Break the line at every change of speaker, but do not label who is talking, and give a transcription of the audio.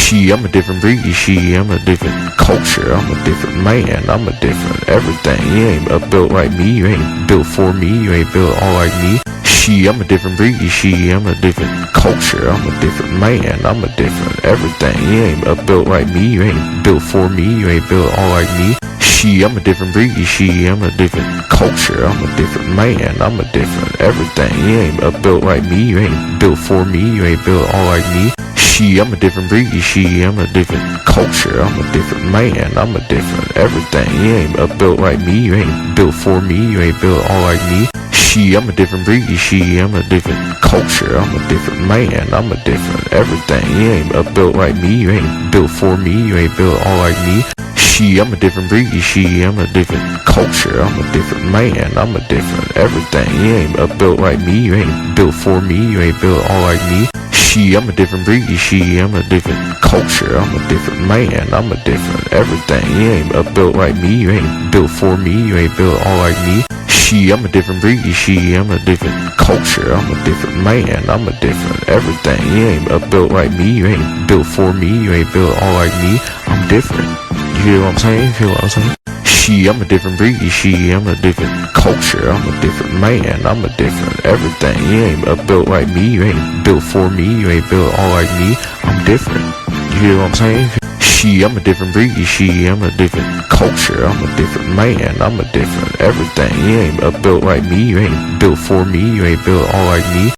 She, I'm a different breed. She, I'm a different culture. I'm a different man. I'm a different everything. You ain't built like me. You ain't built for me. You ain't built all like me. She, I'm a different breed. She, I'm a different culture. I'm a different man. I'm a different everything. You ain't built like me. You ain't built for me. You ain't built all like me. She, I'm a different breed. She, I'm a different culture. I'm a different man. I'm a different everything. You ain't built like me. You ain't built for me. You ain't built all like me. She, I'm a different breed. She, I'm a different culture. I'm a different man. I'm a different everything. You ain't built like me. You ain't built for me. You ain't built all like me. She, I'm a different breed. She, I'm a different culture. I'm a different man. I'm a different everything. You ain't built like me. You ain't built for me. You ain't built all like me. She, I'm a different breed. She, I'm a different culture. I'm a different man. I'm a different everything. You ain't built like me. You ain't built for me. You ain't built all like me. She, I'm a different breed. She, I'm a different culture. I'm a different man. I'm a different everything. You ain't built like me. You ain't built for me. You ain't built all like me. She, I'm a different breed. She, I'm a different culture. I'm a different man. I'm a different everything. You ain't built like me. You ain't built for me. You ain't built all like me. I'm different. You hear what I'm saying? You feel what I'm saying? She, I'm a different breed. She, I'm a different culture. I'm a different man. I'm a different everything. You ain't built like me. You ain't built for me. You ain't built all like me. I'm different. You hear what I'm saying? She, I'm a different breed. She, I'm a different culture. I'm a different man. I'm a different everything. You ain't built like me. You ain't built for me. You ain't built all like me.